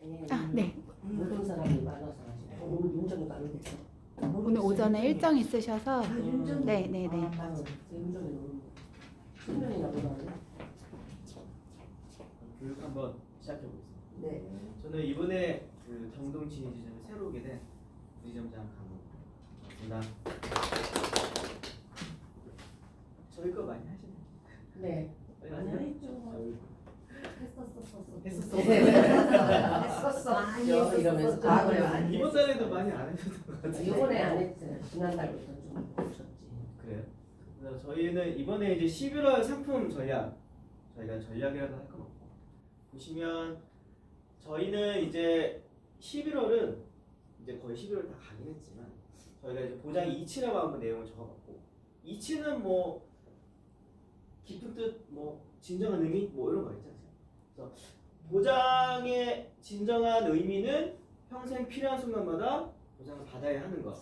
네. 모든 사람이 많아서 오늘 윤정이가 안 됐어. 오늘 오전에 일정 있으셔서 윤정이. 네네네. 맞아. 윤정이 너무 수면이나 보다네. 교육 한번 시작해 보겠습니다. 네. 저는 이번에 그 정동 진입지점에 새로 오게 된 부지점장 강호입니다. 저희 거 많이 하시네요. 네. 많이 했죠. 했었어. 많이 했었어. 이러면서 과거에 이번 달에도 많이 안 했었던 것 같아요. 이번에 안 했어요. 지난달부터 좀 고쳤지. 그래요? 그래서 저희는 이번에 이제 11월 상품 전략, 저희가 전략이라고 할 건 없고, 보시면 저희는 이제 11월은 이제 거의 11월 다 가긴 했지만 저희가 이제 보장 이치라고 한번 내용을 적어봤고, 이치는 뭐 깊은 뜻, 뭐 진정한 의미, 뭐 이런 거 있지 않습니까? 그래서 보장의 진정한 의미는 평생 필요한 순간마다 보장을 받아야 하는 것.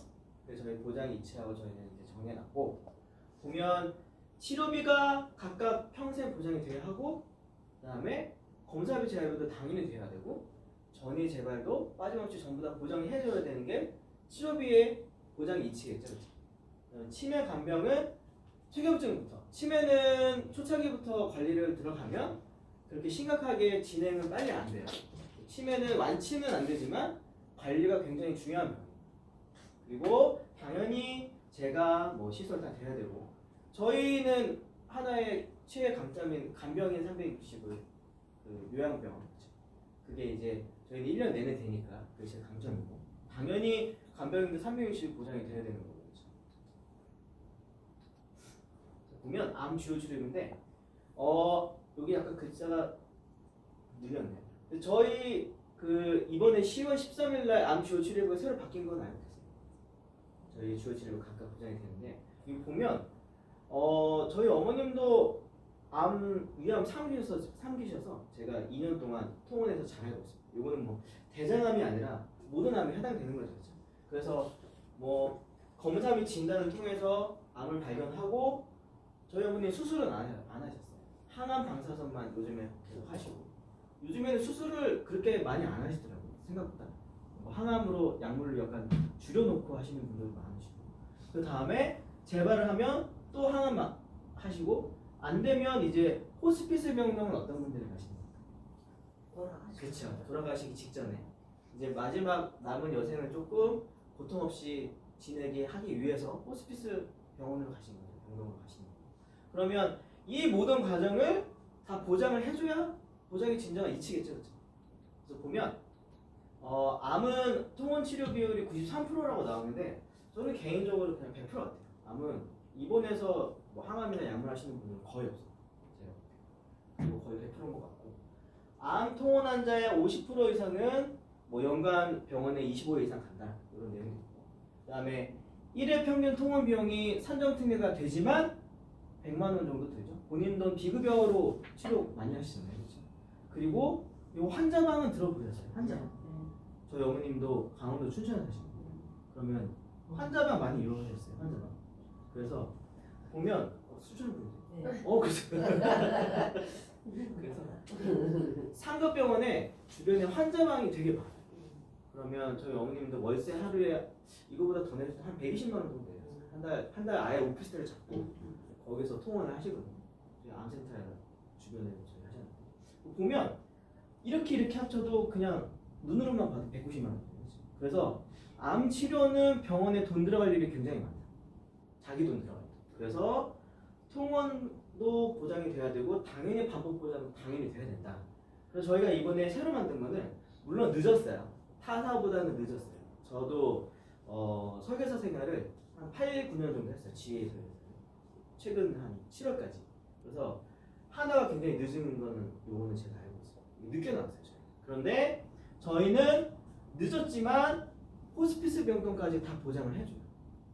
그래서 저희 보장 이치라고 저희는 이제 정해놨고, 보면 치료비가 각각 평생 보장이 돼야 하고, 그다음에 검사비 재발도 당연히 돼야 되고, 전이 재발도 빠짐없이 전부 다 보장해줘야 되는 게 치료비의 보장 이치겠죠. 치매 간병은 퇴경증부터, 치매는 초창기부터 관리를 들어가면 그렇게 심각하게 진행은 빨리 안 돼요. 치매는 완치는 안 되지만 관리가 굉장히 중요한 병이에요. 그리고 당연히 제가 뭐 시설 다 돼야 되고, 저희는 하나의 최애 강점인 간병인 360을 그 요양병원, 그게 이제 저희는 1년 내내 되니까 그게 제 강점이고, 당연히 간병인도 360 보장이 돼야 되는 거죠. 보면 암 주요 치료인데 여기 약간 글자가 느렸네요. 저희 그 이번에 10월 13일 날 암 주요 치료가 새로 바뀐 건 알고 계세요? 저희 주요 치료가 각각 보장이 되는데, 여기 보면 저희 어머님도 위암 3기셔서 제가 2년 동안 통원에서 잘 알고 있습니다. 이거는 뭐 대장암이 아니라 모든 암에 해당되는 거죠. 그렇죠? 그래서 뭐 검사 및 진단을 통해서 암을 발견하고, 저희 어머니 수술은 안 하셨어요. 항암 방사선만 요즘에 계속 하시고, 요즘에는 수술을 그렇게 많이 안 하시더라고요. 생각보다 뭐 항암으로 약물을 약간 줄여놓고 하시는 분들도 많으시고, 그 다음에 재발을 하면 또 항암 하시고, 안 되면 이제 호스피스 병동은 어떤 분들이 가십니까? 그렇죠. 돌아가시기 직전에 이제 마지막 남은 여생을 조금 고통 없이 지내게 하기 위해서 호스피스 병원으로 가신 거죠. 병동으로 가시는 거예요. 그러면 이 모든 과정을 다 보장을 해줘야 보장이 진정한 이치겠죠. 그렇죠? 그래서 보면 암은 통원 치료 비율이 93%라고 나오는데, 저는 개인적으로 그냥 100% 같아요. 암은 입원해서 뭐 항암이나 약물 하시는 분들은 거의 없어요. 제가 그리고 거의 100%인 것 같고, 암 통원 환자의 50% 이상은 뭐 연간 병원에 25일 이상 간다, 이런 내용이 있고, 그다음에 1회 평균 통원 비용이 산정특례가 되지만 100만 원 정도 되죠. 본인 돈 비급여로 치료 많이 하시잖아요. 그렇죠? 그리고 이 환자방은 들어보셨어요? 환자방. 저희 어머님도 강원도 춘천에 사시는 거예요. 그러면 환자방 많이 이용하셨어요. 환자방. 그래서 보면 수준을 보세요. 그래서 상급병원에 주변에 환자방이 되게 많아요. 그러면 저희 어머님도 월세 하루에 이거보다 더 내서 한 120만 원 정도 내요. 한 달 아예 오피스텔을 잡고 거기서 통원을 하시거든요. 저희 암센터 주변에 저희 하셨는데, 보면 이렇게 합쳐도 그냥 눈으로만 봐도 190만 원. 그래서 암 치료는 병원에 돈 들어갈 일이 굉장히 많아요. 자기 돈 들어가요. 그래서 통원도 보장이 돼야 되고, 당연히 반복 보장도 당연히 돼야 된다. 그래서 저희가 이번에 새로 만든 거는, 물론 늦었어요. 타사보다는 늦었어요. 저도 설계사 생활을 한 8, 9년 정도 했어요. 지혜에서. 최근 한 7월까지. 그래서 하나가 굉장히 늦은 거는 요거는 제가 알고 있어요. 늦게 나왔어요. 저희. 그런데 저희는 늦었지만 호스피스 병동까지 다 보장을 해줘요.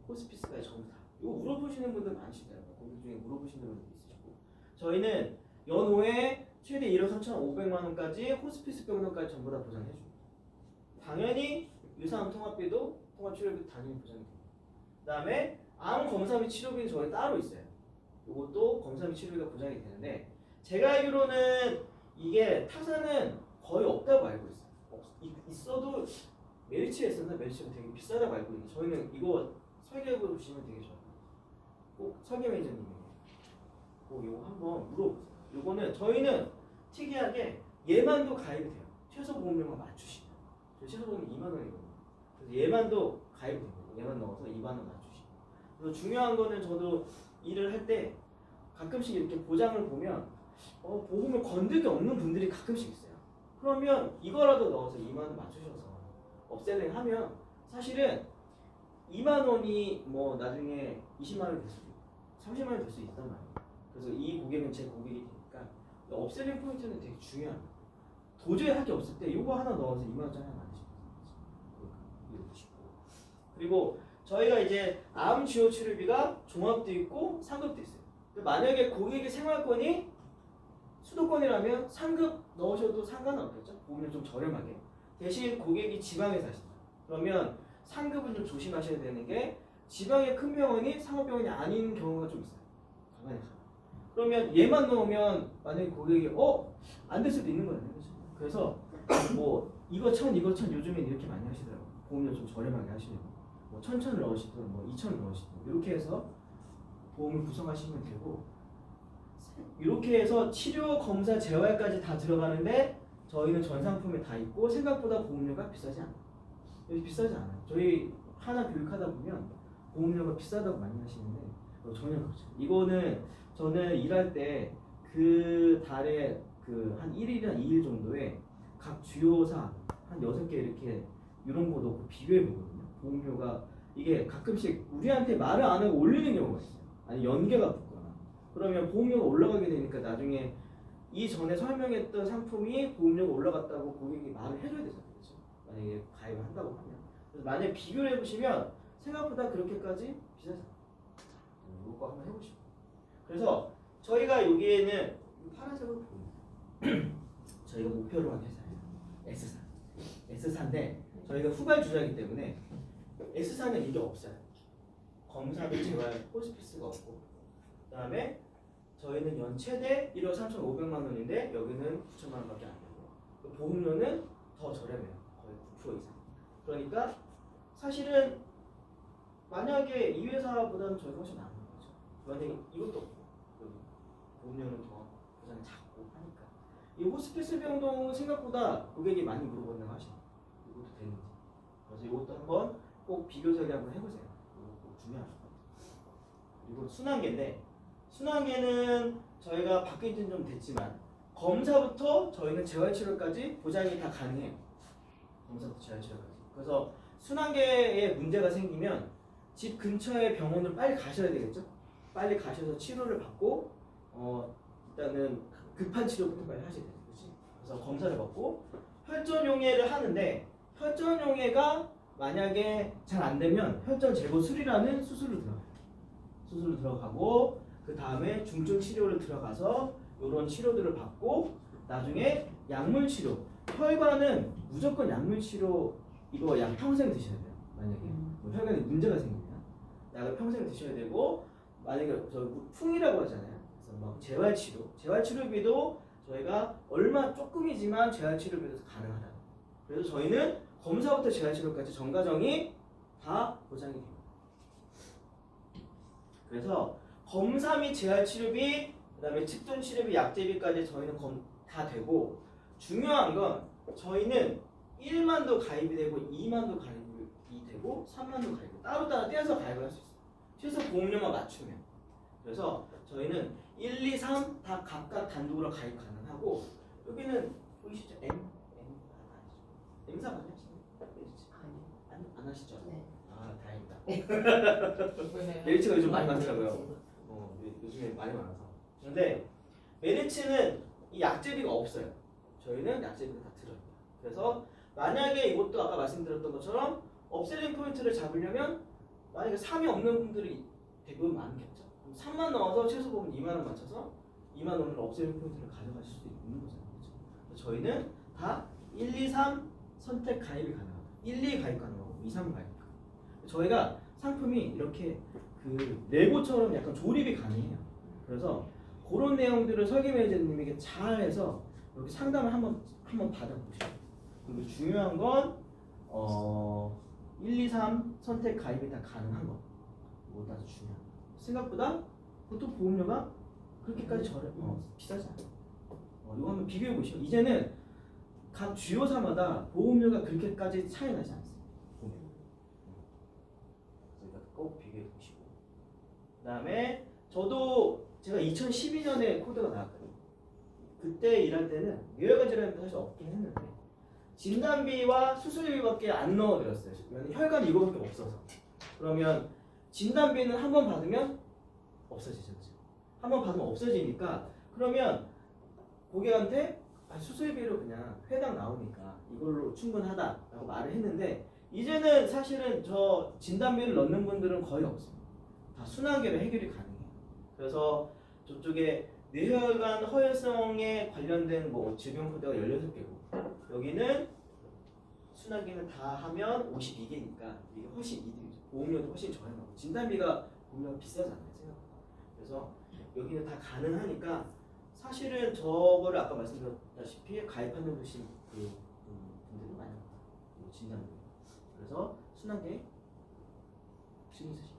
호스피스까지 전부 다. 이거 물어보시는 분들 많으시더라고요. 고객 중에 물어보시는 분들 있으시고, 저희는 연호에 최대 1억 3,500만 원까지 호스피스 병동까지 전부 다 보장해줘요. 당연히 유사암 통합비도 통합치료비도 당연히 보장이 돼요. 그 다음에 암 검사 및 치료비는 저희 따로 있어요. 이것도 검사 및 치료비가 보장이 되는데, 제가 알기로는 이게 타사는 거의 없다고 알고 있어요. 메리츠에서는 메리츠가 되게 비싸다고 알고 있는데 저희는 이거 설계해 보시면 되게 좋아요. 꼭 설계 매니저님에게 꼭 이거 한번 물어보세요. 요거는 저희는 특이하게 예만도 가입이 돼요. 최소 보험료만 맞추시면. 저희 최소 보험료 2만 원이거든요. 그래서 예만도 가입이 됩니다. 예만 넣어서 2만 원 맞추시면. 그래서 중요한 거는 저도 일을 할 때 가끔씩 이렇게 보장을 보면 보험을 건들 게 없는 분들이 가끔씩 있어요. 그러면 이거라도 넣어서 2만 원 맞추셔서 업셀링 하면 사실은 2만 원이 뭐 나중에 20만 원이 될 수도 있고 30만 원이 될 수 있단 말이에요. 그래서 이 고객은 제 고객이 되니까 업셀링 포인트는 되게 중요합니다. 도저히 할 게 없을 때 이거 하나 넣어서 2만 원짜리 하나 만드시면 돼요. 그리고 저희가 이제 암 주요 치료비가 종합도 있고 상급도 있어요. 만약에 고객의 생활권이 수도권이라면 상급 넣으셔도 상관은 없겠죠. 보험료 좀 저렴하게. 대신 고객이 지방에 사신다. 그러면 상급은 좀 조심하셔야 되는 게 지방의 큰 병원이 상업병원이 아닌 경우가 좀 있어요. 가만히 가. 그러면 얘만 넣으면 만약에 고객이 안 될 수도 있는 거예요. 그래서 뭐 이거 1000 이거 1000 요즘엔 이렇게 많이 하시더라고요. 보험료 좀 저렴하게 하시려고 뭐 1000을 넣으시든 뭐 2000을 넣으시든 이렇게 해서 보험을 구성하시면 되고 이렇게 해서 치료, 검사, 재활까지 다 들어가는데 저희는 전 상품에 다 있고 생각보다 보험료가 비싸지 않아요. 비싸지 않아요. 저희 하나 교육하다 보면 보험료가 비싸다고 많이 하시는데 전혀 그렇죠. 이거는 저는 일할 때 그 달에 그 한 1일이나 2일 정도에 각 주요사 한 6개 이렇게 이런 거 넣고 비교해 보거든요. 보험료가 이게 가끔씩 우리한테 말을 안 하고 올리는 경우가 있어요. 아니 연계가 붙거나 그러면 보험료가 올라가게 되니까 나중에 이전에 설명했던 상품이 보험료가 올라갔다고 고객이 말을 해줘야 되잖아요. 그렇죠? 만약에 가입을 한다고 하면. 그래서 만약에 비교를 해보시면 생각보다 그렇게까지 비싸지 않아요. 이거 한번 해보시고. 그래서 저희가 여기에는 파란색으로 보입니다. 저희가 목표로 한 회사예요. S사. S사인데 저희가 후발 주자이기 때문에 S사는 이게 없어요. 검사 및 재활 호스피스가 없고 그 다음에 저희는 연 최대 1억 3,500만 원인데 여기는 9천만 원밖에 안 되고 보험료는 더 저렴해요. 거의 9% 이상. 그러니까 사실은 만약에 이 회사보다는 저희가 훨씬 나은 거죠. 만약에 이것도 없고 여기 보험료는 더 보장이 작고 하니까 이 호스피스 병동은 생각보다 고객이 많이 물어보는 거 하시네요. 이것도 되는지. 그래서 이것도 한번 꼭 비교 설계 한번 해보세요. 이거 꼭 중요한 것 같아요. 그리고 순환계인데 순환계는 저희가 바뀐 지는 좀 됐지만 검사부터 저희는 재활치료까지 보장이 다 가능해요. 검사부터 재활치료까지. 그래서 순환계에 문제가 생기면 집 근처에 병원을 빨리 가셔야 되겠죠? 빨리 가셔서 치료를 받고 일단은 급한 치료부터 빨리 하셔야 돼요. 그렇지? 그래서 검사를 받고 혈전용해를 하는데 혈전용해가 만약에 잘 안 되면 혈전 제거 수리라는 수술로 들어가요. 수술로 들어가고 그 다음에 중증 치료를 들어가서 이런 치료들을 받고 나중에 약물 치료. 혈관은 무조건 약물 치료 이거 약 평생 드셔야 돼요. 만약에 뭐 혈관에 문제가 생기면 약을 평생 드셔야 되고 만약에 저 풍이라고 하잖아요. 그래서 막 재활치료비도 저희가 얼마 조금이지만 재활치료비도 가능하다. 그래서 저희는 검사부터 재활치료까지 전 과정이 다 보장이 됩니다. 그래서 검사 및 재활치료비, 그다음에 측정치료비, 약제비까지 저희는 다 되고 중요한 건 저희는 1만도 가입이 되고 2만도 가입이 되고 3만도 가입이 따로따로 떼어서 가입을 할 수 있어요. 최소 보험료만 맞추면. 그래서 저희는 1, 2, 3 다 각각 단독으로 가입 가능하고 여기는 보이시죠? M사 많이 하시나요? 안 하시죠? 네. 아 다행이다. 메리츠가 요즘 많이 많더라고요. 요즘에 많이 많아서. 그런데 메리츠는 이 약제비가 없어요. 저희는 약제비가 다 들어요. 그래서 만약에 이것도 아까 말씀드렸던 것처럼 업셀링 포인트를 잡으려면 만약에 3이 없는 분들이 대부분 많겠죠. 3만 넣어서 최소 보험 2만 원 맞춰서 2만 원을 업셀링 포인트를 가져가실 수도 있는 거잖아요. 그렇죠? 저희는 다 1, 2, 3 선택 가입이 가능합니다. 1, 2 가입 가능하고 2, 3 가입 가능합니다. 저희가 상품이 이렇게 그 레고처럼 약간 조립이 가능해요. 그래서 그런 내용들을 설계 매니저님에게 잘 해서 여기 상담을 한번 받아보시죠. 그리고 중요한 건 1, 2, 3 선택 가입이 다 가능한 거. 이것도 아주 중요한 거. 생각보다 보통 보험료가 그렇게까지 비싸지 않아요. 이거 한번 비교해 보시죠. 이제는 각 주요사마다 보험료가 그렇게까지 차이 나지 않습니다. 보면. 그러니까 꼭 비교해 보시고. 그다음에 저도 제가 2012년에 코드가 나왔거든요. 그때 일할 때는 뇌혈관 질환이 사실 없긴 했는데 진단비와 수술비밖에 안 넣어드렸어요. 왜냐면 혈관 이거밖에 없어서. 그러면 진단비는 한 번 받으면 없어지죠. 한 번 받으면 없어지니까 그러면 고객한테 수술비로 그냥 회당 나오니까 이걸로 충분하다라고 말을 했는데 이제는 사실은 저 진단비를 넣는 분들은 거의 없습니다. 다 순환계로 해결이 가능해요. 그래서 저쪽에 뇌혈관 허혈성에 관련된 뭐 질병 코드가 16개고 여기는 순환계는 다 하면 52개니까 이게 훨씬 이득이죠. 보험료도 훨씬 저렴하고 진단비가 보험료가 비싸잖아요. 생각보다. 그래서 여기는 다 가능하니까 사실은 저거를 아까 말씀드렸다시피 가입하는 분들이 많이 나옵니다. 진단비. 그래서 순환계 신경 쓰시고.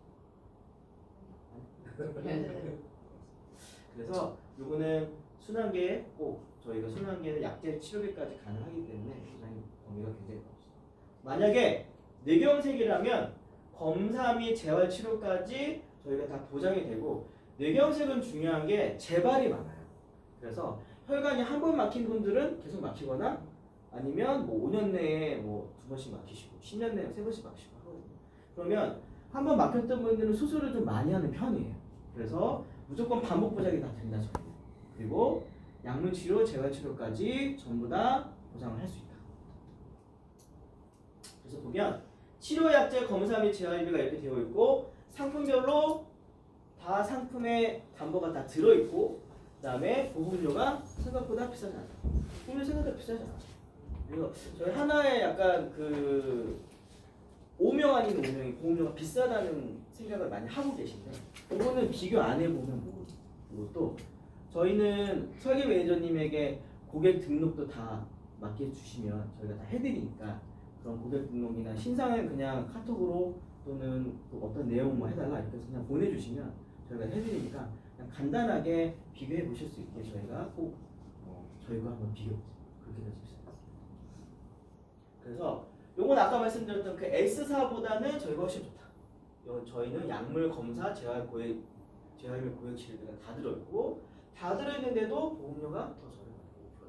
그래서 요거는 순환계에 꼭 저희가 순환계는 약제 치료비까지 가능하기 때문에 굉장히 범위가 굉장히 넓습니다. 만약에 뇌경색이라면 검사 및 재활 치료까지 저희가 다 보장이 되고 뇌경색은 중요한 게 재발이 많아요. 그래서 혈관이 한 번 막힌 분들은 계속 막히거나 아니면 뭐 5년 내에 뭐 2번씩 막히시고 10년 내에 3번씩 막히시고 하거든요. 그러면 한 번 막혔던 분들은 수술을 좀 많이 하는 편이에요. 그래서 무조건 반복 보장이 다 된다 저희는. 그리고 약물 치료, 재활 치료까지 전부 다 보장을 할 수 있다. 그래서 보면 치료 약제 검사 및 재활비가 이렇게 되어 있고 상품별로 다 상품의 담보가 다 들어 있고 그다음에 보험료가 생각보다 비싸지 않아. 보험료 생각보다 비싸지 않아. 그리고 저희 하나에 약간 그 오명 아닌 오명이 보험료가 비싸다는 생각을 많이 하고 계신데 그거는 비교 안 해보면 모르고 그리고 또 저희는 설계 매니저님에게 고객 등록도 다 맡겨주시면 저희가 다 해드리니까 그런 고객 등록이나 신상은 그냥 카톡으로 또는 또 어떤 내용 뭐 해달라 이렇게 해서 그냥 보내주시면 저희가 해드리니까 그냥 간단하게 비교해 보실 수 있게 저희가 꼭 저희가 한번 비교해 보세요. 그렇게 해서 비싸요. 그래서 요건 아까 말씀드렸던 그 S사보다는 저희가 훨씬 좋다. 저희는 약물 검사, 재활 및 고액 치료비가 다 들어있고 다 들어있는데도 보험료가 더 저렴해요. 5% 이상.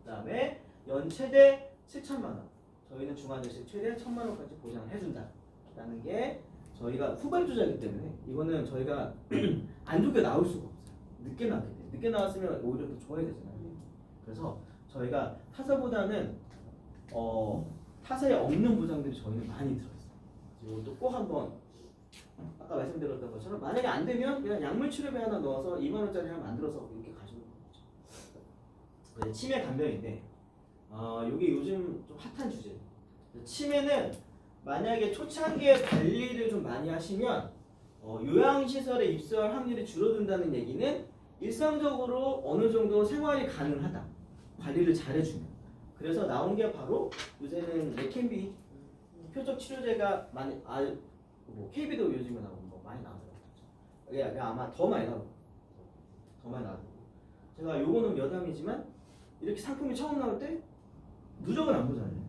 그다음에 연 최대 7천만 원. 저희는 중환자실 최대 1,000만 원까지 보장을 해준다라는 게 저희가 후발주자이기 때문에 이거는 저희가 안 좋게 나올 수가 없어요. 늦게 나왔기 때문에 늦게 나왔으면 오히려 더 좋아야 되잖아요. 그래서 저희가 타사보다는 타사에 없는 보장들이 저희는 많이 들어있어요. 이것도 꼭 한번 아까 말씀드렸던 것처럼 만약에 안 되면 그냥 약물 치료비 하나 넣어서 2만 원짜리 하나 만들어서 이렇게 가시는 거죠. 치매 간병인데 이게 요즘 좀 핫한 주제예요. 치매는 만약에 초창기에 관리를 좀 많이 하시면 요양시설에 입소할 확률이 줄어든다는 얘기는 일상적으로 어느 정도 생활이 가능하다. 관리를 잘해주면. 그래서 나온 게 바로 요새는 레캠비 표적 치료제가 많이 뭐 KB도 요즘에 나오고 뭐 많이 나오더라고요. 이게 아마 더 많이 나오고 제가 요거는 여담이지만 이렇게 상품이 처음 나올 때 누적은 안 보잖아요.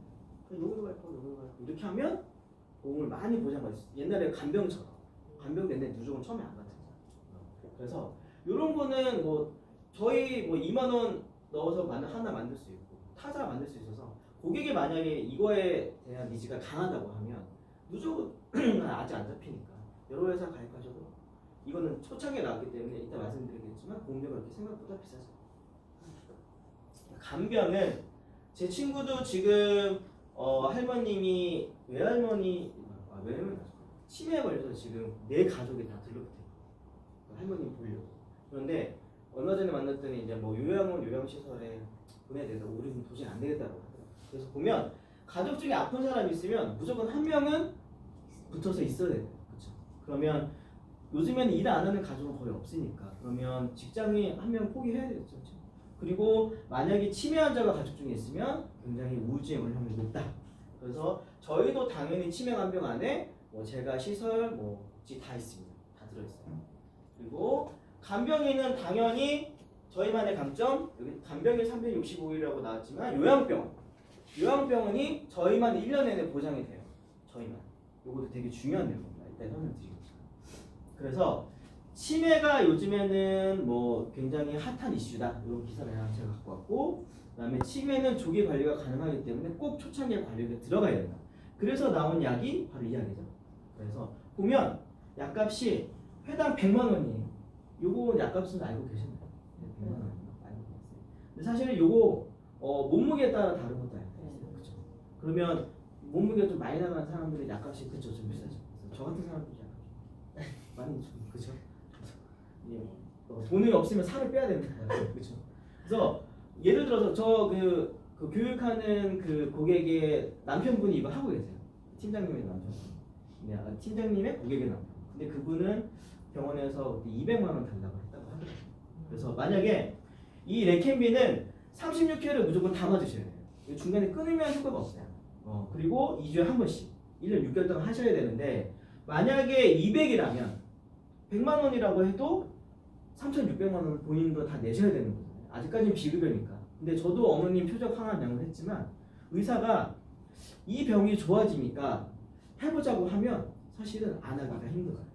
요거 갈 거 이렇게 하면 보험을 많이 보장받을 수 있어요. 옛날에 간병처럼 간병 됐는데 누적은 처음에 안 같았잖아요. 그래서 요런 거는 뭐 저희 뭐 2만 원 넣어서 하나 만들 수 있고 타자 만들 수 있어서 고객이 만약에 이거에 대한 니즈가 강하다고 하면 누적은 아직 안 잡히니까 여러 회사 가입하셔도 이거는 초창기에 나왔기 때문에 이따 말씀드리겠지만 보험료가 그렇게 생각보다 비싸지 않아요. 간병은 제 친구도 지금 할머님이 외할머니 치매에 걸려서 지금 내 가족이 다 들러붙어요. 할머님 보려고. 그런데 얼마 전에 만났더니 이제 뭐 요양시설에 보내야 돼서 우리는 도저히 안 되겠다고 하더라고요. 그래서 보면 가족 중에 아픈 사람이 있으면 무조건 한 명은 붙어서 있어야 돼요. 그렇죠? 그러면 요즘에는 일 안 하는 가족은 거의 없으니까 그러면 직장이 한 명 포기해야 되겠죠. 그리고 만약에 치매 환자가 가족 중에 있으면 굉장히 우울증에 걸릴 확률이 높다. 그래서 저희도 당연히 치매 간병 안에 뭐 제가 시설 다 있습니다. 다 들어있어요. 그리고 간병인은 당연히 저희만의 강점, 여기 간병인 365일이라고 나왔지만 요양병원이 저희만 1년 내내 보장이 돼요. 저희만. 요것도 되게 중요한 내용입니다. 일단 설명드리겠습니다. 그래서 치매가 요즘에는 뭐 굉장히 핫한 이슈다. 이런 기사를 하나 제가 갖고 왔고, 그다음에 치매는 조기 관리가 가능하기 때문에 꼭 초창기에 관리가 들어가야 된다. 그래서 나온 약이 바로 이 약이죠. 그래서 보면 약값이 회당 100만 원이에요. 요거 약값은 알고 계셨나요? 100만 원 알고 계세요. 근데 사실은 요거 몸무게에 따라 다른 것도 알고 있어요. 그렇죠? 그러면 몸무게가 좀 많이 나가는 사람들이 약값이 그쵸 좀 비싸죠. 그래서 저 같은 사람들이 약값 많이 좀 그렇죠. 예. 돈이 없으면 살을 빼야 된다. 그렇죠. 그래서 예를 들어서 저 그 교육하는 그 고객의 남편분이 이거 하고 계세요. 팀장님의 남편. 네, 팀장님의 고객의 남편. 근데 그분은 병원에서 200만 원 달라고 했다고 하더라고요. 그래서 만약에 이 레캠비는 36회를 무조건 담아주셔야 돼요. 중간에 끊으면 효과가 없어요. 그리고 2주에 한 번씩 1년 6개월 동안 하셔야 되는데 만약에 200이라면 100만 원이라고 해도 3,600만 원을 본인도 다 내셔야 되는 거예요. 아직까지는 비급여니까. 근데 저도 어머님 표적 항암 약을 했지만 의사가 이 병이 좋아지니까 해보자고 하면 사실은 안 하기가 힘들어요.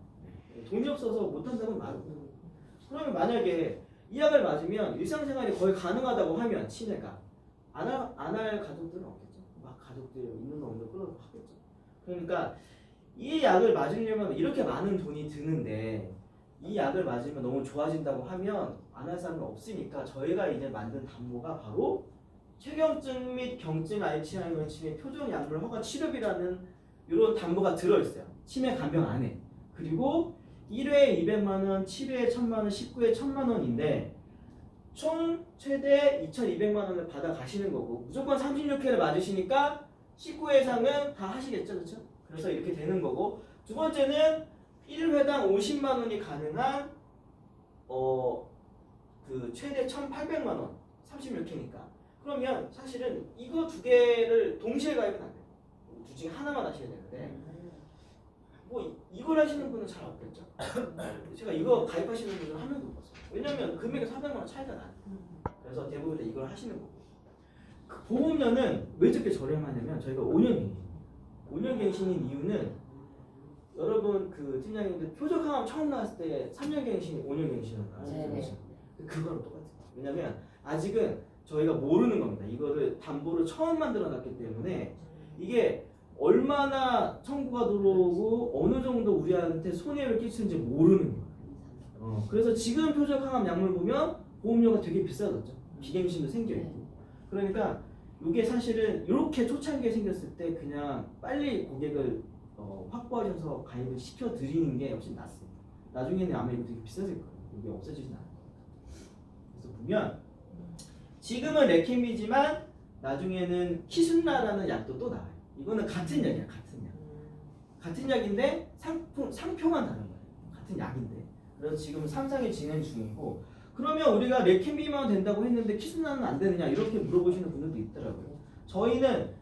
돈이 없어서 못한다면 말고. 그러면 만약에 이 약을 맞으면 일상생활이 거의 가능하다고 하면 치매가 안 할 가족들은 없겠죠. 막 가족들 있는 거 없는 거 끌어서 하겠죠. 그러니까 이 약을 맞으려면 이렇게 많은 돈이 드는데 이 약을 맞으면 너무 좋아진다고 하면 안 할 사람은 없으니까 저희가 이제 만든 담보가 바로 폐경증 및 경증 알츠하이머 치매 표적 약물 허가 치료비라는 이런 담보가 들어있어요. 치매 간병 안에. 그리고 1회에 200만 원, 7회에 1000만 원, 19회에 1000만 원인데 총 최대 2200만 원을 받아 가시는 거고 무조건 36회를 맞으시니까 19회 이상은 다 하시겠죠. 그렇죠? 그래서 이렇게 되는 거고 두 번째는 1회당 50만 원이 가능한 그 최대 1800만 원 36회니까 그러면 사실은 이거 두 개를 동시에 가입은 안 돼요. 둘 중에 하나만 하셔야 되는데 뭐 이걸 하시는 분은 잘 없겠죠. 제가 이거 가입하시는 분은 한 명도 못 봤어요. 왜냐면 금액이 400만 원 차이가 나요. 그래서 대부분 다 이걸 하시는 거고 그 보험료는 왜 저렇게 저렴하냐면 저희가 5년 갱신이에요. 5년 갱신인 이유는 여러분 그 팀장님들 표적 항암 처음 나왔을 때 3년 갱신, 5년 갱신으로 나왔어요. 그거랑 똑같아요. 왜냐면 아직은 저희가 모르는 겁니다. 이거를 담보를 처음 만들어 놨기 때문에 이게 얼마나 청구가 들어오고 어느 정도 우리한테 손해를 끼치는지 모르는 거예요. 그래서 지금 표적 항암 약물 보면 보험료가 되게 비싸졌죠. 비갱신도 생겨있고. 그러니까 이게 사실은 이렇게 초창기에 생겼을 때 그냥 빨리 고객을 확보하셔서 가입을 시켜드리는 게 훨씬 낫습니다. 나중에는 아마 이거 되게 비싸질 거예요. 이게 없어지진 않을 거예요. 그래서 보면 지금은 레캠비지만 나중에는 키순라라는 약도 또 나와요. 이거는 같은 약이야. 같은 약인데 상표만 다른 거예요. 같은 약인데. 그래서 지금 3상이 진행 중이고 그러면 우리가 레캠비만 된다고 했는데 키순라는 안 되느냐 이렇게 물어보시는 분들도 있더라고요. 저희는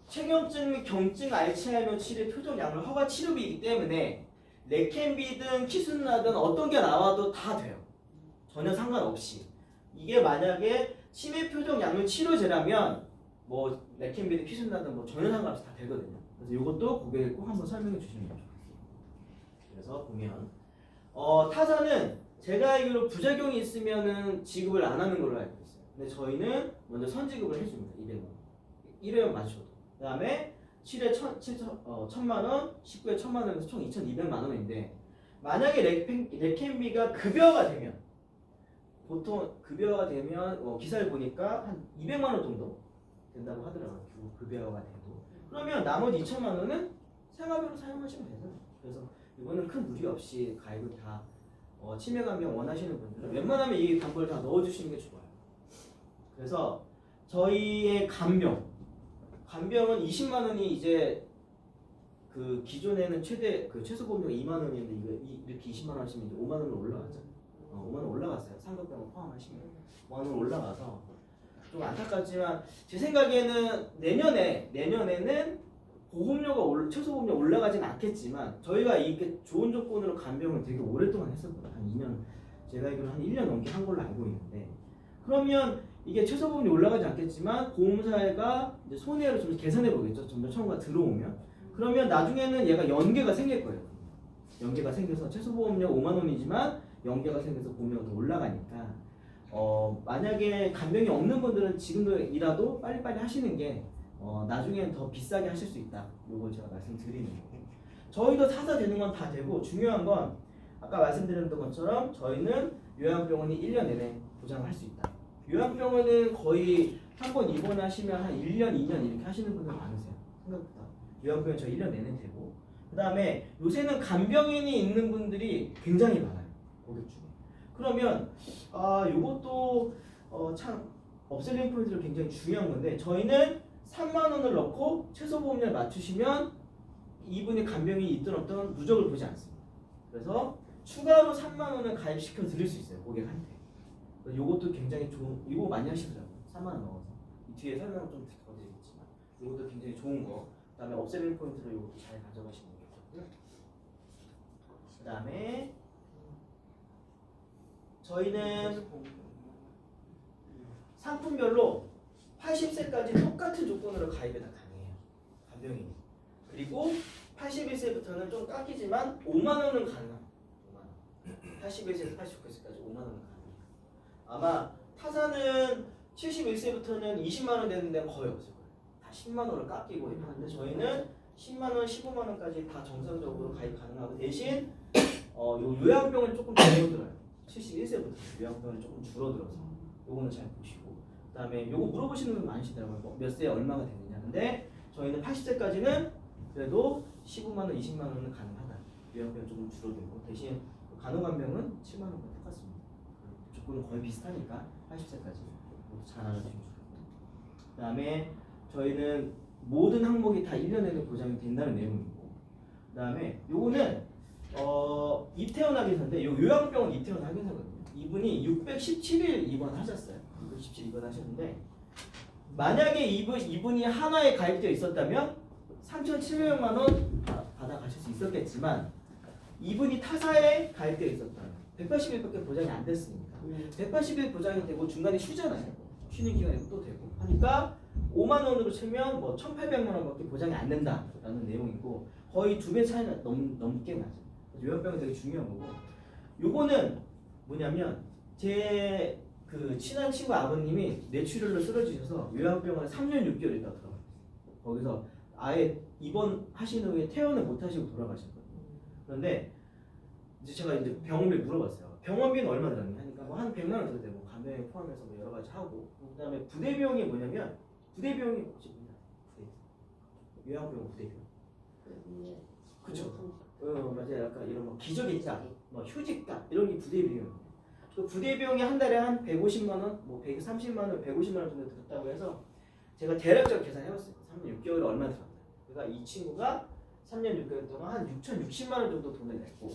폐경증 및 경증 알츠하이머 치료 표적 약물 허가 치료비이기 때문에 레캠비든 키순라든 어떤 게 나와도 다 돼요. 전혀 상관없이. 이게 만약에 치매 표적 약물 치료제라면 뭐 레캠비든 키순라든 뭐 전혀 상관없이 다 되거든요. 그래서 이것도 고객에게 꼭 한번 설명해 주시면 좋겠어요. 그래서 보면 타사는 제가 알기로 부작용이 있으면은 지급을 안 하는 걸로 알고 있어요. 근데 저희는 먼저 선지급을 해줍니다. 200원. 1회만 맞춰도. 그 다음에 7회 1000만 원, 19회 1000만 원에서 총 2200만 원인데 만약에 레캠비가 급여가 되면 보통 급여가 되면 기사를 보니까 한 200만 원 정도 된다고 하더라고요. 급여가 돼도. 그러면 나머지 2천만 원은 생활비로 사용하시면 되죠. 그래서 이거는 큰 무리 없이 가입을 다 치매 간병 원하시는 분들은 웬만하면 이 담보를 다 넣어주시는 게 좋아요. 그래서 저희의 간병은 20만 원이 이제 그 기존에는 최소 보험료가 2만 원이었는데 이렇게 20만 원 하시면 이제 5만 원으로 올라가죠. 5만 원 올라갔어요. 상급병원 포함하시면 5만 원 올라가서 좀 안타깝지만 제 생각에는 내년에는 보험료가 최소 보험료 올라가진 않겠지만 저희가 이게 좋은 조건으로 간병을 되게 오랫동안 했었거든요. 한 2년 제가 알기로 한 1년 넘게 한 걸로 알고 있는데 그러면 이게 최소 보험료 올라가지 않겠지만 보험사가 이제 손해를 좀 계산해 보겠죠. 점점 청구가 들어오면 그러면 나중에는 얘가 연계가 생길 거예요. 연계가 생겨서 최소 보험료 5만 원이지만 연계가 생겨서 보험료가 더 올라가니까 만약에 간병이 없는 분들은 지금이라도 빨리빨리 하시는 게 나중에는 더 비싸게 하실 수 있다. 요거 제가 말씀드리는 거고 저희도 타사 되는 건 다 되고 중요한 건 아까 말씀드렸던 것처럼 저희는 요양병원이 1년 내내 보장을 할 수 있다. 요양병원은 거의 한 번 입원하시면 한 1년, 2년 이렇게 하시는 분들 많으세요. 생각보다. 요양병원 저희 1년 내내 되고 그 다음에 요새는 간병인이 있는 분들이 굉장히 많아요. 고객 중에. 그러면 요것도 참 업셀링 포인트로 굉장히 중요한 건데 저희는 3만 원을 넣고 최소 보험료를 맞추시면 이분이 간병인이 있든 없든 누적을 보지 않습니다. 그래서 추가로 3만 원을 가입시켜 드릴 수 있어요. 고객한테. 요것도 굉장히 좋은 이거 많이 하시더라고요. 3만 원 넣어서. 이 뒤에 설명을 좀 더 드리겠지만 이것도 굉장히 좋은 거. 그다음에 업셀링 포인트로 이것도 잘 가져가시는 게 좋고요. 그다음에 저희는 상품별로 80세까지 똑같은 조건으로 가입이 다 가능해요. 간병인이. 그리고 81세부터는 좀 깎이지만 5만 원은 가능합니다. 5만 원. 81세에서 89세까지 5만 원은 가능해요. 아마 타사는 71세부터는 20만 원 되는 데는 거의 없을 거예요. 다 10만 원을 깎이고 하는데 저희는 10만 원, 15만 원까지 다 정상적으로 가입 가능하고 대신 요 요양병을 조금 줄어들어요. 71세부터 요양병을 조금 줄어들어서 요거는 잘 보시고 그다음에 요거 물어보시는 분 많으시더라고요. 몇 세에 얼마가 되느냐. 근데 저희는 80세까지는 그래도 15만 원, 20만 원은 가능하다. 요양병은 조금 줄어들고 대신 간호간병은 7만 원과 똑같습니다. 조건은 거의 비슷하니까 80세까지 잘 알아주시면 좋겠고 그다음에 저희는 모든 항목이 다 1년 내내 보장이 된다는 내용이고 그다음에 요거는 입퇴원 확인서인데 요 요양병원 입퇴원 확인서거든요. 이분이 617일 입원하셨어요. 617일 입원하셨는데 만약에 이분이 하나에 가입되어 있었다면 3,700만 원 받아가실 수 있었겠지만 이분이 타사에 가입되어 있었다면 180일밖에 보장이 안 됐으니까 180일 보장이 되고 중간에 쉬잖아요. 쉬는 기간이 또 되고 하니까 5만 원으로 치면 뭐 1,800만 원밖에 보장이 안 된다라는 내용이고 거의 2배 차이가 넘게 나죠. 요양병은 되게 중요한 거고 요거는 뭐냐면 제 그 친한 친구 아버님이 뇌출혈로 쓰러지셔서 요양병원에 3년 6개월 있다 들어갔어요. 거기서 아예 입원하신 후에 퇴원을 못 하시고 돌아가셨거든요. 그런데 이제 제가 이제 병원비를 물어봤어요. 병원비는 얼마 들었냐 하니까 뭐 한 100만 원 들었대요. 뭐 간병 포함해서 뭐 여러 가지 하고 그다음에 부대비용이 뭐냐면 부대비용이 혹시 뭐냐? 요양병원 부대비용. 그렇죠. 맞아요. 약간 이런 뭐 기저귀값, 뭐 휴직값 이런 게 부대비용이에요. 그 부대비용이 한 달에 한 150만 원, 뭐 130만 원, 150만 원 정도 들었다고 해서 제가 대략적 계산해봤어요. 3년 6개월에 얼마 들었나. 그러니까 이 친구가 3년 6개월 동안 한 6,060만 원 정도 돈을 냈고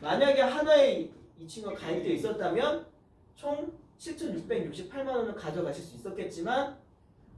만약에 하나에 이 친구가 가입되어 있었다면 총 7,668만 원을 가져가실 수 있었겠지만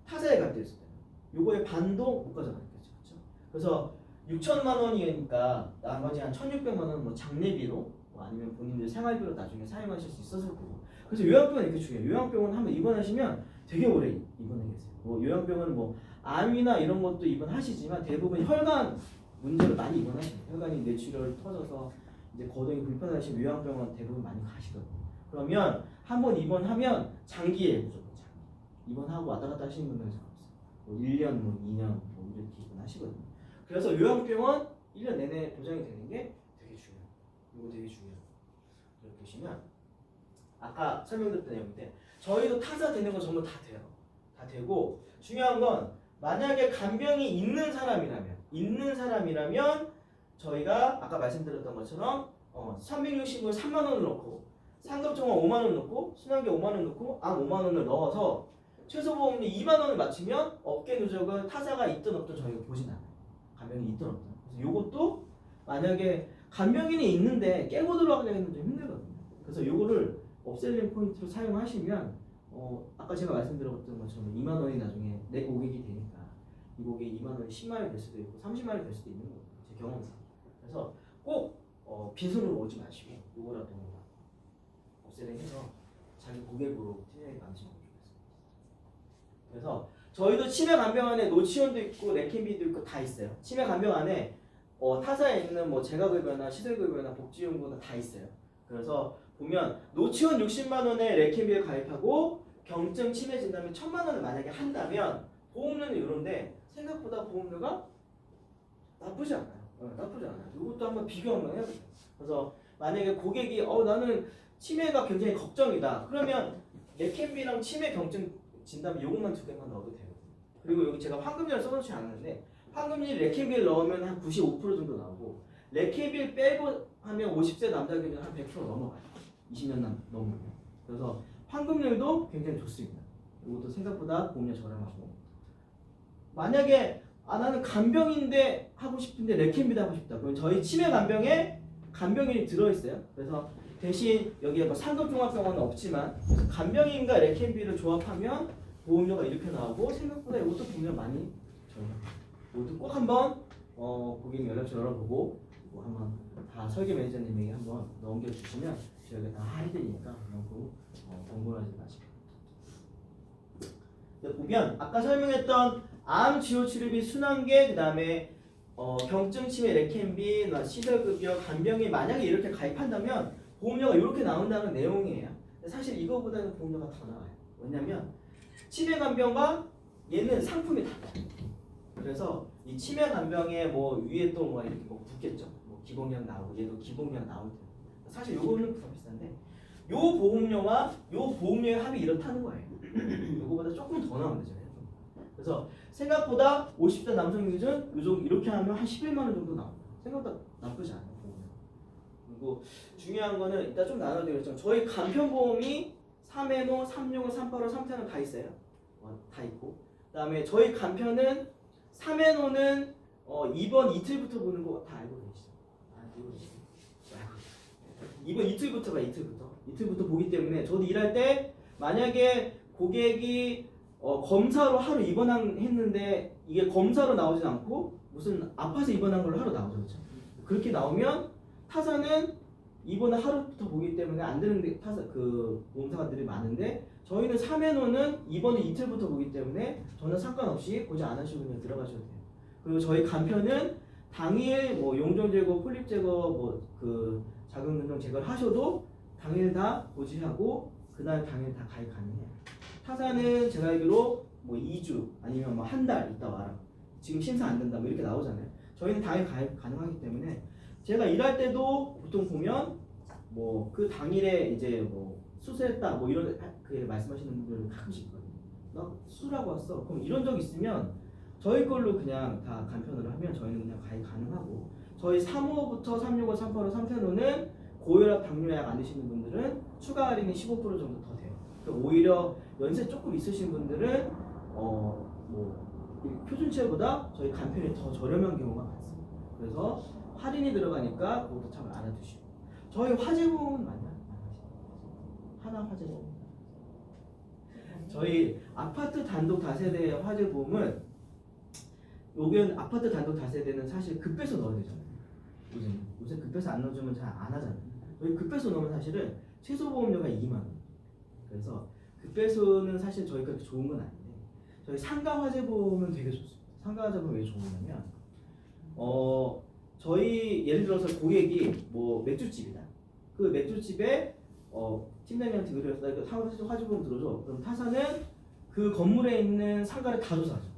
타사에 가입되어 있었다면 요거의 반도 못 가져가겠죠. 그렇죠? 그래서 6천만 원이니까 나머지 한 1,600만 원은 뭐 장례비로 뭐 아니면 본인들 생활비로 나중에 사용하실 수 있었을 거고. 그래서 요양병원 이렇게 중요해요. 요양병원 한번 입원하시면 되게 오래 입원해 계세요. 뭐 요양병원 뭐 암이나 이런 것도 입원하시지만 대부분 혈관 문제로 많이 입원하시네요. 혈관이 뇌출혈 터져서 이제 거동이 불편하시면 요양병원 대부분 많이 가시거든요. 그러면 한번 입원하면 장기예요. 무조건 장기. 입원하고 왔다 갔다 하시는 분들은 잘 없어요. 뭐 1년, 뭐 2년 뭐 이렇게 입원하시거든요. 그래서 요양병원 1년 내내 보장이 되는 게 되게 중요해요. 이거 되게 중요해요. 여기 보시면 아까 설명드렸던 내용인데 저희도 타사 되는 건 전부 다 돼요. 다 되고 중요한 건 만약에 간병이 있는 사람이라면 저희가 아까 말씀드렸던 것처럼 365에 3만 원을 넣고 상급종합 5만 원 넣고 순환계 5만 원 넣고 암 5만 원을 넣어서 최소보험료 2만 원을 맞추면 업계 누적은 타사가 있든 없든 저희가 보진 않아요. 간병이 있든 없든. 그래서 이것도 만약에 간병인이 있는데 깨고 들어가기는 좀 힘들거든요. 그래서 이거를 업셀링 포인트로 사용하시면 아까 제가 말씀드렸던 것처럼 2만 원이 나중에 내 고객이 되니까 이 고객이 2만 원이 10만 원이 될 수도 있고 30만 원이 될 수도 있는 거예요. 제 경험상. 그래서 꼭 빈손으로 오지 마시고 요거라도 업세링 해서 자기 고객으로 팀장이 만드시면 좋겠습니다. 그래서 저희도 치매 간병 안에 노치온도 있고 레켄비도 있고 다 있어요. 치매 간병 안에 타사에 있는 뭐 재가급여나 시설급여나 복지연구나 다 있어요. 그래서 보면 노치원 60만 원에 레켄비에 가입하고 경증 치매 진단에 1,000만 원을 만약에 한다면 보험료는 이런데 생각보다 보험료가 나쁘지 않아요. 나쁘지 않아요. 이것도 한번 비교 한번 해보세요. 그래서 만약에 고객이 나는 치매가 굉장히 걱정이다. 그러면 레켄비랑 치매 경증 진단 요것만 2개만 넣어도 되거든요. 그리고 여기 제가 황금률을 써놓지 않았는데 황금률 레켄비를 넣으면 한 95% 정도 나오고 레켄비를 빼고 하면 50세 남자들은 한 100% 넘어가요. 20년 넘으면. 그래서 황금률도 굉장히 좋습니다. 이것도 생각보다 보험료 저렴하고 만약에 나는 간병인데 하고 싶은데 레켄비도 하고 싶다. 그럼 저희 치매 간병에 간병인이 들어있어요. 그래서 대신 여기에 뭐 상급종합병원은 없지만 간병인과 레켄비를 조합하면 보험료가 이렇게 나오고 생각보다 이것도 보험료 많이 저렴합니다. 이것도 꼭 한번 고객님 연락처 열어보고 한번 다 설계 매니저님에게 한번 넘겨주시면 저희가 다 해드리니까 너무 공부하지 마시고. 보면 아까 설명했던 암 치료 치료비 순환계 그다음에 경증 치매 레켄비 시설급여 간병인 만약에 이렇게 가입한다면 보험료가 이렇게 나온다는 내용이에요. 사실 이거보다는 보험료가 더 나와요. 왜냐면 치매 간병과 얘는 상품이 달라요. 그래서 이 치매 간병에 뭐 위에 또 뭐 이렇게 뭐 붙겠죠. 뭐 기본량 나오고 얘도 기본량 나올 때. 사실 요거는 더 비싼데 요 보험료와 요 보험료의 합이 이렇다는 거예요. 요거보다 조금 더 나오면 되잖아요. 그래서 생각보다 50대 남성 기준 요즘 이렇게 하면 한 11만 원 정도 나옵니다. 생각보다 나쁘지 않아요. 보험료. 그리고 중요한 거는 이따 좀 나눠드리겠지만 저희 간편보험이 3회노, 365, 385, 3태는 다 있어요. 다 있고 그다음에 저희 간편은 3회노는 이번 이틀부터 보는 거 다 알고 계시죠? 이번 이틀부터 봐. 이틀부터 보기 때문에 저도 일할 때 만약에 고객이 검사로 하루 입원했는데 이게 검사로 나오진 않고 무슨 아파서 입원한 걸로 하루 나오죠. 그렇죠? 그렇게 나오면 타사는 입원을 하루부터 보기 때문에 안 되는 보험사들이 많은데 저희는 3회노는 입원을 이틀부터 보기 때문에 저는 상관없이 보지 않으시고 그냥 들어가셔도 돼요. 그리고 저희 간편은 당일 뭐 용종 제거, 폴립 제거, 뭐 자궁 근종 제거를 하셔도 당일 다 고지하고 그날 당일 다 가입 가능해요. 타사는 제가 알기로 뭐 2주 아니면 뭐 한 달 있다 와라. 지금 심사 안 된다 뭐 이렇게 나오잖아요. 저희는 당일 가입 가능하기 때문에 제가 일할 때도 보통 보면 뭐 그 당일에 이제 뭐 수술했다 뭐 이런 그 말씀하시는 분들 가끔씩 있거든요. 나 수술하고 왔어. 그럼 이런 적 있으면 저희 걸로 그냥 다 간편으로 하면 저희는 그냥 가입 가능하고 저희 3호부터 365, 385, 3태노는 고혈압, 당뇨약 안 드시는 분들은 추가 할인이 15% 정도 더 돼요. 그러니까 오히려 연세 조금 있으신 분들은 뭐 표준치료보다 저희 간편이 더 저렴한 경우가 많습니다. 그래서 할인이 들어가니까 그것도 참 알아두시고 저희 화재보험은 많이 하나 화재보험 저희 아파트 단독 다세대 화재보험은 여기는 아파트 단독 다세대는 사실 급해서 넣어야 되잖아요. 요새 급해서 안 넣어주면 잘 안 하잖아요. 저희 급해서 넣으면 사실은 최소 보험료가 2만 원. 그래서 급해서는 사실 저희가 그렇게 좋은 건 아닌데 저희 상가 화재보험은 되게 좋습니다. 상가 화재보험 왜 좋으냐면 저희 예를 들어서 고객이 뭐 맥주집이다. 그 맥주집에 팀장님한테 의뢰해서 화재보험 들어줘. 그럼 타사는 그 건물에 있는 상가를 다 조사하죠.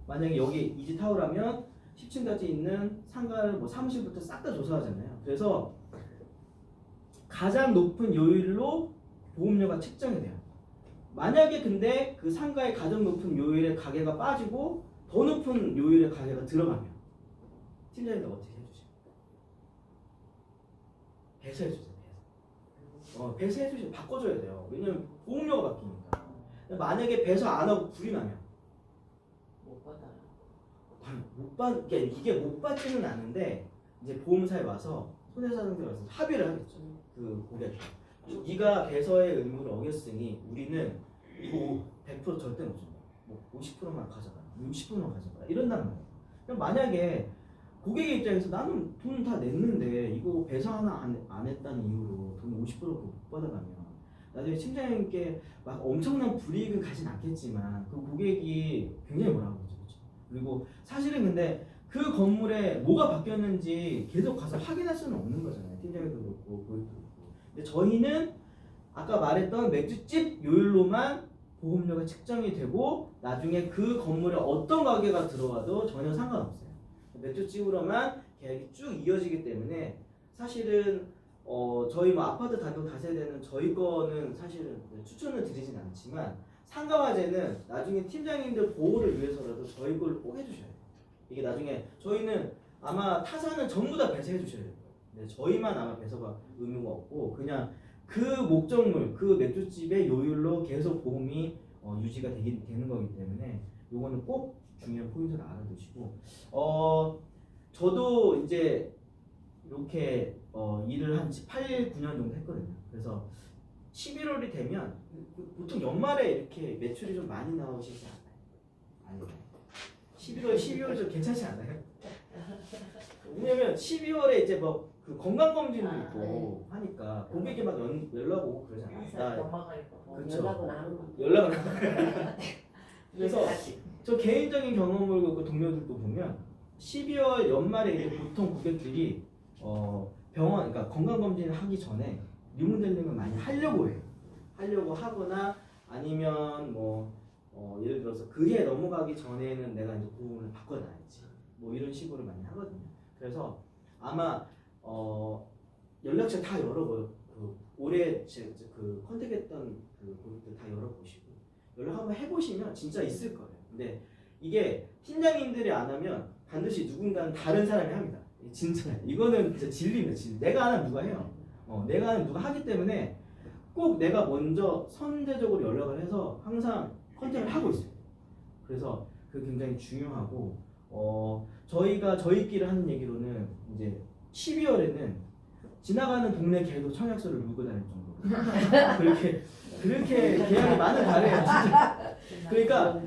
만약에 여기 이지타워라면 10층까지 있는 상가를 뭐 사무실부터 싹 다 조사하잖아요. 그래서 가장 높은 요율로 보험료가 책정이 돼요. 만약에 근데 그 상가의 가장 높은 요율의 가게가 빠지고 더 높은 요율의 가게가 들어가면 팀장님이 어떻게 해주세요? 배수해주세요. 배수해주세요. 바꿔줘야 돼요. 왜냐면 보험료가 바뀌니까. 만약에 배수 안 하고 불이 나면 이게 못 받지는 않은데 이제 보험사에 와서 손해사정자에 와서 합의를 하겠죠. 그 고객. 네가 배서의 의무를 어겼으니 우리는 이거 100% 절대 못 준다. 뭐 50%만 가져가, 60%만 가져가 이런단 말이야. 그럼 만약에 고객의 입장에서 나는 돈 다 냈는데 이거 배상 하나 안 했다는 이유로 돈 50% 못 받아가면 나중에 팀장님께 막 엄청난 불이익은 가진 않겠지만 그 고객이 굉장히 뭐라고 하죠, 그렇죠? 그리고 사실은 근데 그 건물에 뭐가 바뀌었는지 계속 가서 확인할 수는 없는 거잖아요. 팀장님도 그렇고 고객도 그렇고. 근데 저희는 아까 말했던 맥주집 요율로만 보험료가 책정이 되고 나중에 그 건물에 어떤 가게가 들어와도 전혀 상관없어요. 맥주집으로만 계약이 쭉 이어지기 때문에 사실은 저희 뭐 아파트 단독 다세대는 저희 거는 사실은 추천을 드리진 않지만 상가화재는 나중에 팀장님들 보호를 위해서라도 저희 걸 꼭 해주셔야 돼요. 이게 나중에 저희는 아마 타사는 전부 다 배세해 주셔야 돼요. 근데 저희만 아마 배서가 의무가 없고 그냥 그 목적물, 그 맥주집의 요율로 계속 보험이 유지가 되는 거기 때문에 요거는 꼭 중요한 포인트를 알아두시고 저도 이제 이렇게 일을 한 8, 9년 정도 했거든요. 그래서 11월이 되면 보통 연말에 이렇게 매출이 좀 많이 나오시지 않나요? 아니요. 11월, 12월 좀 괜찮지 않아요? 왜냐면 12월에 이제 뭐 그 건강검진도 있고 하니까 고객이 막 연락 오고 그러잖아요. 그쵸. 연락은 안 오고. 연락을 안 해요. 그래서 저 개인적인 경험을 그 동료들도 보면 12월 연말에 이제 보통 고객들이 병원, 그러니까 건강검진을 하기 전에 리모델링을 많이 하려고 해요. 하려고 하거나 아니면 뭐 예를 들어서 그해 넘어가기 전에는 내가 이제 보험을 바꿔놔야지 뭐 이런 식으로 많이 하거든요. 그래서 아마 연락처 다 열어보요. 그 올해 그 컨택했던 그 고객들 다 열어보시고 연락 한번 해보시면 진짜 있을 거예요. 근데 이게 팀장님들이 안 하면 반드시 누군가는 다른 사람이 합니다. 진짜 이거는 진짜 진리입니다. 진리. 내가 안 하면 누가 해요. 내가 하면 누가 하기 때문에 꼭 내가 먼저 선제적으로 연락을 해서 항상 컨택을 하고 있어요. 그래서 그 굉장히 중요하고 저희가 저희끼리 하는 얘기로는 이제 12월에는 지나가는 동네 개도 청약서를 물고 다닐 정도로 그렇게 계약이 많은 달이에요. 진짜. 그러니까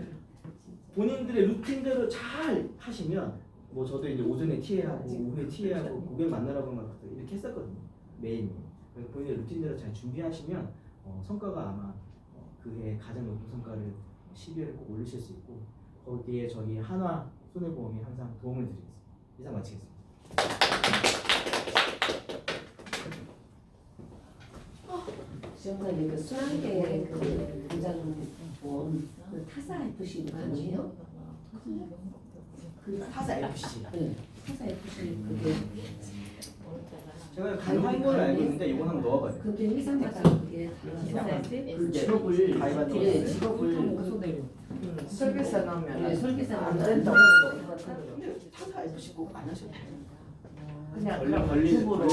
본인들의 루틴대로 잘 하시면 뭐 저도 이제 오전에 TA하고 오후에 TA하고 고객 만나라고 막 이렇게 했었거든요. 매일. 그래서 본인의 루틴대로 잘 준비하시면 성과가 아마 그해 가장 높은 성과를 12월에 꼭 올리실 수 있고 거기에 저희 한화 손해보험이 항상 도움을 드리겠습니다. 이상 마치겠습니다. 지금까지 그 순환계 그 부장보험 그 타사 FC 아니에요? 그 타사 FC. 네, 타사 FC 그게 제가 가능한 걸 알고 있는데 이건 한번 넣어봐요. 그게 회사마다 그게 달라서 그 직업을 가입하는 직업을 설계사 넣으면 설계사 안 된다고. 근데 타사 FC 꼭 안 하셔도 돼요. 그냥 걸리는 유튜브로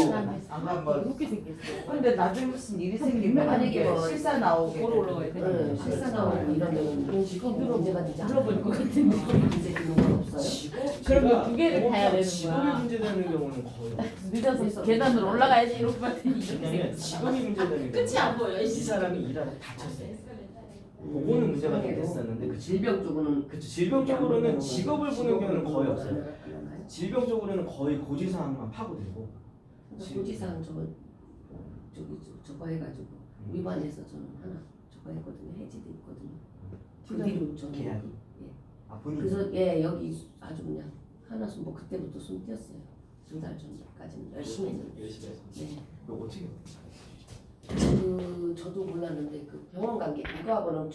한번. 이렇게 생겼어. 근데 나중에 무슨 일이 생기면 만약에 뭐 실사 나오게 보러 올라가야 돼. 실사 나오고 이러면 직업이 문제가 되지 않아요? 물어볼 것 같은데. 이제 그런 건 없어요? 그러면 두 개를 타야 되는 직업이 거야. 문제되는 경우는 거의 없어요. 늦어서 계단으로 올라가야지 이렇게 봤더니 왜냐면 직업이 문제되는 끝이 안 보여. 이 사람이 일하다 다쳤어요. 그거는 문제가 좀 됐었는데 그 질병적으로는 질병적으로는 직업을 보는 경우는 거의 없어요. 질병적으로는 거의 고지사항만 파고들고 고지사항 저거 해가지고 위반해서 저는 하나 저거 했거든요. 해지도 있거든요. 그 뒤로 저는 계약이? 아 본인 그래서 여기 아주 그냥 하나 뭐 그때부터 숨 뛰었어요. 2달 전까지는 열심히 했는데. 열심히 해서 네. 그거 어떻게 저도 몰랐는데 그 병원 간 게 이거하고는